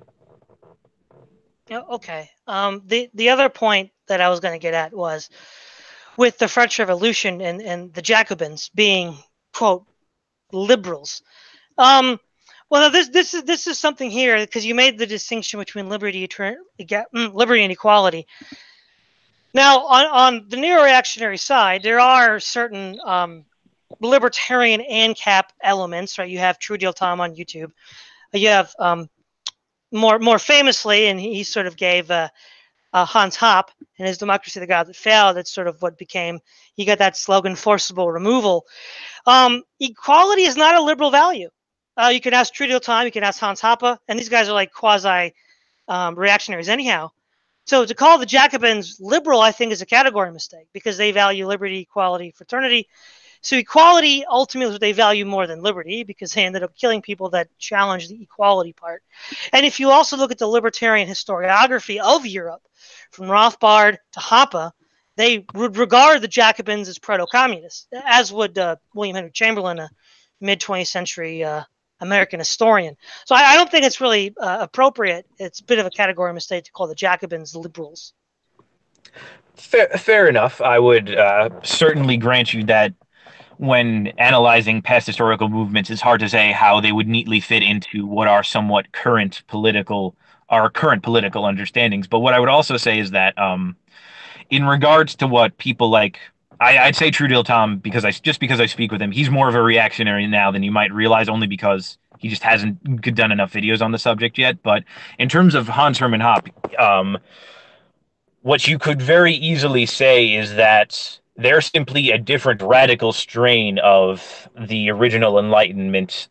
Okay. The other point that I was going to get at was with the French Revolution and the Jacobins being, quote, liberals. Well, this is something here, because you made the distinction between liberty and equality. Now, on the neo-reactionary side, there are certain libertarian ANCAP elements, right? You have True Deal Tom on YouTube. You have more famously, and he sort of gave Hans Hoppe and his Democracy, the God That Failed. That's sort of what became, he got that slogan, forcible removal. Equality is not a liberal value. You can ask True Deal Tom, you can ask Hans Hoppe, and these guys are like quasi reactionaries anyhow. So to call the Jacobins liberal, I think, is a category mistake, because they value liberty, equality, fraternity. So equality ultimately is what they value more than liberty, because they ended up killing people that challenge the equality part. And if you also look at the libertarian historiography of Europe, from Rothbard to Hoppe, they would regard the Jacobins as proto-communists, as would William Henry Chamberlain, a mid-20th century American historian. So I don't think it's really appropriate. It's a bit of a category mistake to call the Jacobins liberals. Fair enough. I would certainly grant you that when analyzing past historical movements, it's hard to say how they would neatly fit into what are somewhat current political understandings. But what I would also say is that in regards to what people like, I'd say True Deal Tom, because I speak with him, he's more of a reactionary now than you might realize, only because he just hasn't done enough videos on the subject yet. But in terms of Hans Hermann Hoppe, what you could very easily say is that they're simply a different radical strain of the original Enlightenment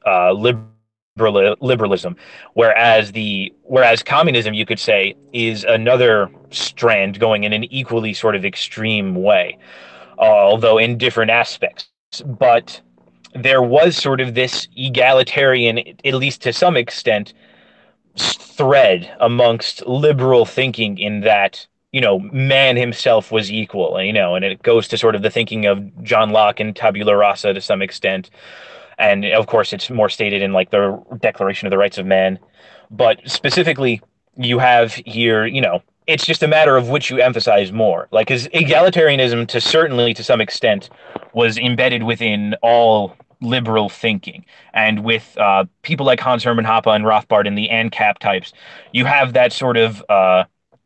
liberalism, whereas communism, you could say, is another strand going in an equally sort of extreme way, although in different aspects. But there was sort of this egalitarian, at least to some extent, thread amongst liberal thinking in that man himself was equal, and it goes to sort of the thinking of John Locke and tabula rasa to some extent, and of course it's more stated in like the Declaration of the Rights of Man, but specifically you have here, it's just a matter of which you emphasize more, like, because egalitarianism to some extent was embedded within all liberal thinking, and with people like Hans Hermann Hoppe and Rothbard and the ANCAP types, you have that sort of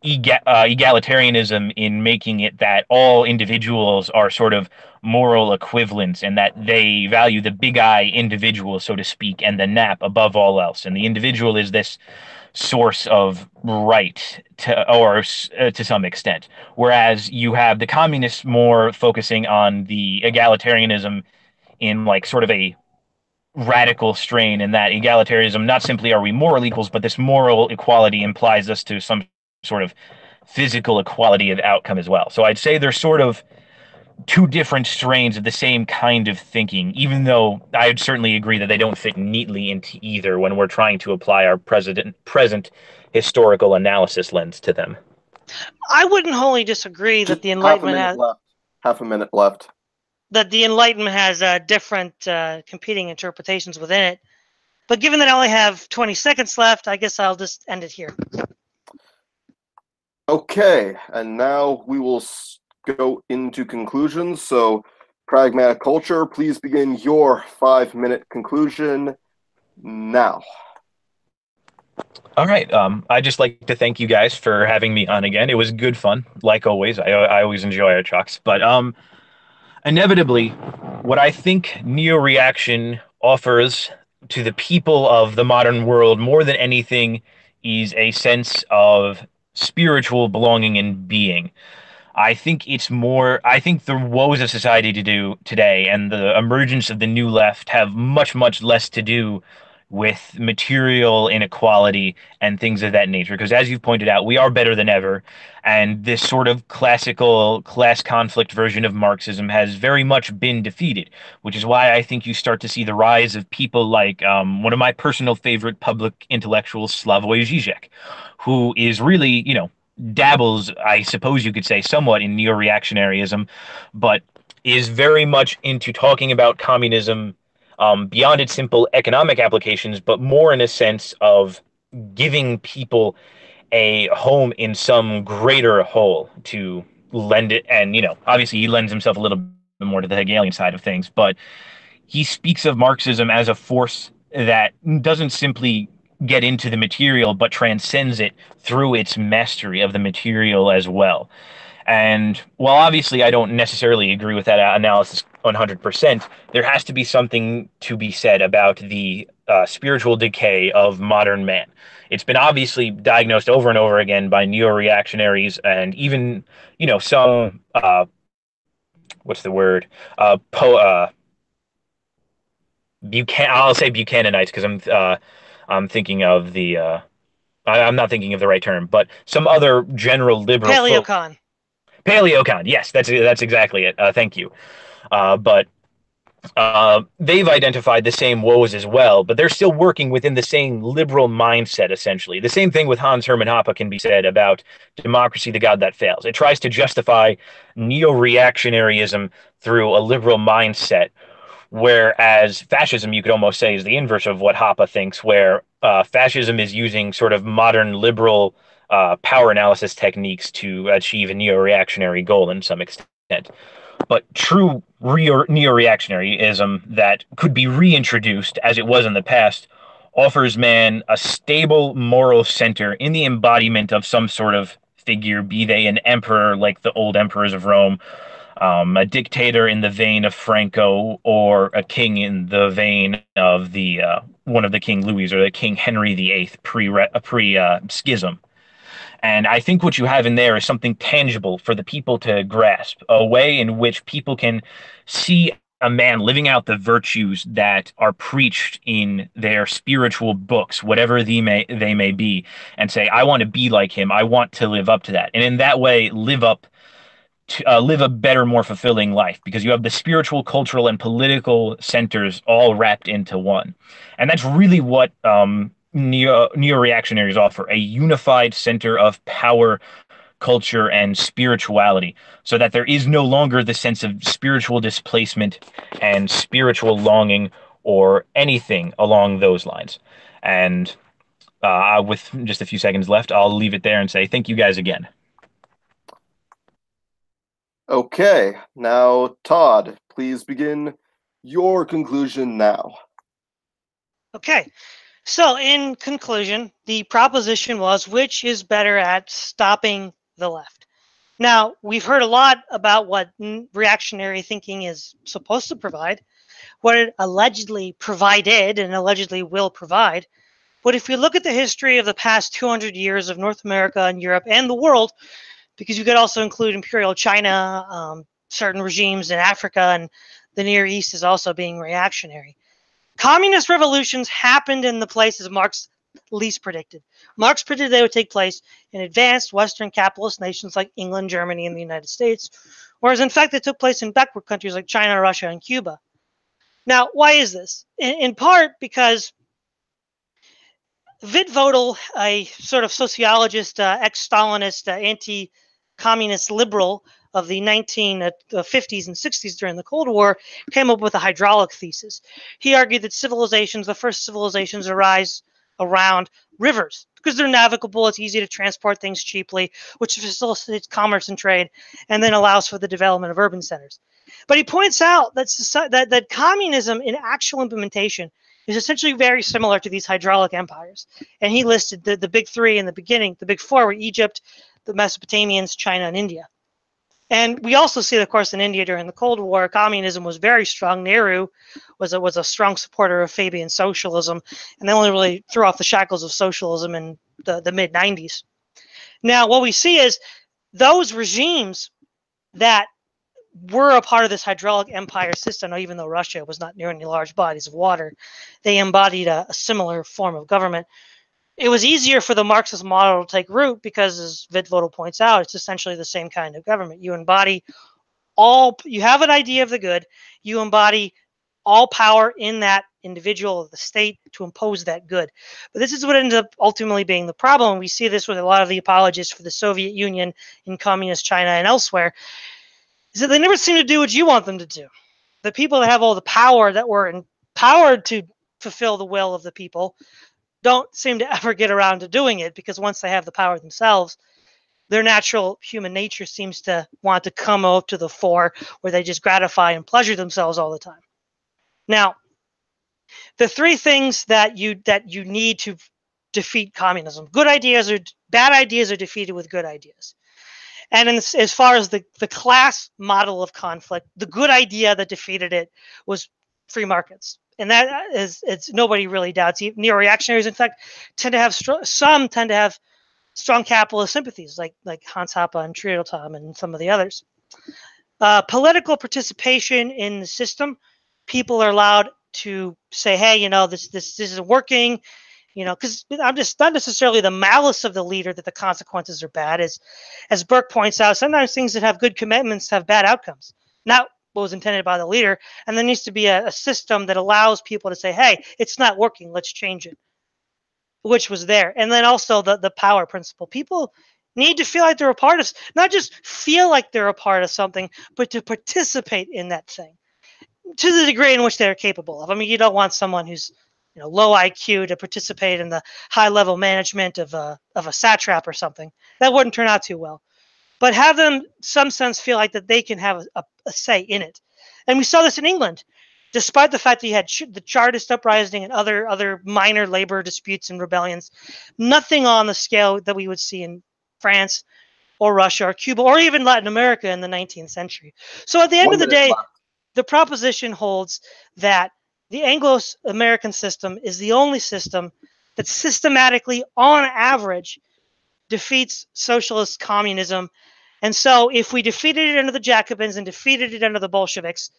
egalitarianism in making it that all individuals are sort of moral equivalents, and that they value the big I individual, so to speak, and the nap above all else. And the individual is this source of right to some extent. Whereas you have the communists more focusing on the egalitarianism in like sort of a radical strain, in that egalitarianism, not simply are we moral equals, but this moral equality implies us to some sort of physical equality of outcome as well. So I'd say there's sort of two different strains of the same kind of thinking, even though I would certainly agree that they don't fit neatly into either when we're trying to apply our present historical analysis lens to them. I wouldn't wholly disagree that the Enlightenment has half a minute left. That the Enlightenment has different competing interpretations within it. But given that I only have 20 seconds left, I guess I'll just end it here. Okay, and now we will go into conclusions. So, Pragmatic Culture, please begin your 5-minute conclusion now. All right. I'd just like to thank you guys for having me on again. It was good fun, like always. I always enjoy our talks. But inevitably, what I think neo-reaction offers to the people of the modern world more than anything is a sense of spiritual belonging and being. I think the woes of society today and the emergence of the new left have much, much less to do with material inequality and things of that nature. Because as you've pointed out, we are better than ever. And this sort of classical class conflict version of Marxism has very much been defeated, which is why I think you start to see the rise of people like one of my personal favorite public intellectuals, Slavoj Žižek, who is really, dabbles, I suppose you could say, somewhat in neo-reactionaryism, but is very much into talking about communism beyond its simple economic applications, but more in a sense of giving people a home in some greater whole to lend it. And, obviously he lends himself a little bit more to the Hegelian side of things, but he speaks of Marxism as a force that doesn't simply get into the material, but transcends it through its mastery of the material as well. And while obviously I don't necessarily agree with that analysis 100%, there has to be something to be said about the spiritual decay of modern man. It's been obviously diagnosed over and over again by neo-reactionaries and even, some, what's the word? I'll say Buchananites because I'm thinking of the I'm not thinking of the right term, but some other general liberal Paleocon. Paleocon, yes, that's exactly it. Thank you. But they've identified the same woes as well, but they're still working within the same liberal mindset, essentially. The same thing with Hans Hermann Hoppe can be said about Democracy, the God That Fails. It tries to justify neo-reactionaryism through a liberal mindset, whereas fascism, you could almost say, is the inverse of what Hoppe thinks, where fascism is using sort of modern liberal power analysis techniques to achieve a neo-reactionary goal in some extent. But true neo-reactionaryism that could be reintroduced as it was in the past offers man a stable moral center in the embodiment of some sort of figure, be they an emperor like the old emperors of Rome, a dictator in the vein of Franco, or a king in the vein of the one of the King Louis or the King Henry VIII pre schism. And I think what you have in there is something tangible for the people to grasp, a way in which people can see a man living out the virtues that are preached in their spiritual books, whatever they may be, and say, I want to be like him. I want to live up to that. And in that way, live a better, more fulfilling life, because you have the spiritual, cultural, and political centers all wrapped into one. And that's really what neo-reactionaries offer, a unified center of power, culture, and spirituality, so that there is no longer the sense of spiritual displacement and spiritual longing or anything along those lines. And with just a few seconds left, I'll leave it there and say thank you guys again. Okay, now Todd, please begin your conclusion now. Okay, so in conclusion, the proposition was, which is better at stopping the left? Now, we've heard a lot about what reactionary thinking is supposed to provide, what it allegedly provided and allegedly will provide. But if we look at the history of the past 200 years of North America and Europe and the world, because you could also include Imperial China, certain regimes in Africa, and the Near East is also being reactionary. Communist revolutions happened in the places Marx least predicted. Marx predicted they would take place in advanced Western capitalist nations like England, Germany, and the United States, whereas in fact they took place in backward countries like China, Russia, and Cuba. Now, why is this? In part because Wittfogel, a sort of sociologist, ex-Stalinist, anti-communist liberal of the 1950s and 60s during the Cold War, came up with a hydraulic thesis. He argued that civilizations, the first civilizations, arise around rivers because they're navigable. It's easy to transport things cheaply, which facilitates commerce and trade, and then allows for the development of urban centers. But he points out that communism in actual implementation is essentially very similar to these hydraulic empires. And he listed the big three in the beginning. The big four were Egypt, the Mesopotamians, China, and India. And we also see, of course, in India during the Cold War, communism was very strong. Nehru was a strong supporter of Fabian socialism, and they only really threw off the shackles of socialism in the mid-90s. Now, what we see is those regimes that were a part of this hydraulic empire system, even though Russia was not near any large bodies of water, they embodied a similar form of government. It was easier for the Marxist model to take root because, as Wittfogel points out, it's essentially the same kind of government. You have an idea of the good, you embody all power in that individual of the state to impose that good. But this is what ends up ultimately being the problem. We see this with a lot of the apologists for the Soviet Union in communist China and elsewhere, is that they never seem to do what you want them to do. The people that have all the power, that were empowered to fulfill the will of the people, don't seem to ever get around to doing it, because once they have the power themselves, their natural human nature seems to want to come up to the fore, where they just gratify and pleasure themselves all the time. Now, the three things that you need to defeat communism: bad ideas are defeated with good ideas. And as far as the class model of conflict, the good idea that defeated it was free markets. And that it's nobody really doubts. Neo-reactionaries, in fact, tend to have strong capitalist sympathies, like Hans Hoppe and Treadleton and some of the others. Political participation in the system, people are allowed to say, hey, this isn't working. Because I'm just not necessarily the malice of the leader that the consequences are bad. As Burke points out, sometimes things that have good commitments have bad outcomes. Now, what was intended by the leader, and there needs to be a system that allows people to say, hey, it's not working, let's change it, which was there. And then also the power principle. People need to feel like they're a part of, not just feel like they're a part of something, but to participate in that thing to the degree in which they're capable of. I mean, you don't want someone who's low IQ to participate in the high level management of a satrap or something. That wouldn't turn out too well. But have them, some sense, feel like that they can have a say in it. And we saw this in England, despite the fact that you had the Chartist uprising and other minor labor disputes and rebellions. Nothing on the scale that we would see in France or Russia or Cuba or even Latin America in the 19th century. So at the end of the day, the proposition holds that the Anglo-American system is the only system that systematically, on average, defeats socialist communism. And so if we defeated it under the Jacobins and defeated it under the Bolsheviks,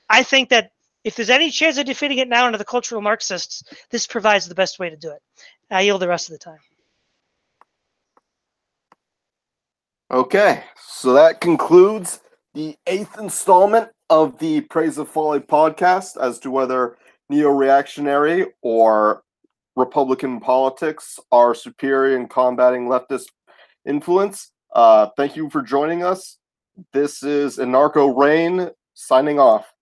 I think that if there's any chance of defeating it now under the cultural Marxists, this provides the best way to do it. I yield the rest of the time. Okay, so that concludes the 8th installment of the Praise of Folly podcast as to whether neo-reactionary or Republican politics are superior in combating leftist influence. Thank you for joining us. This is Anarcho Reign signing off.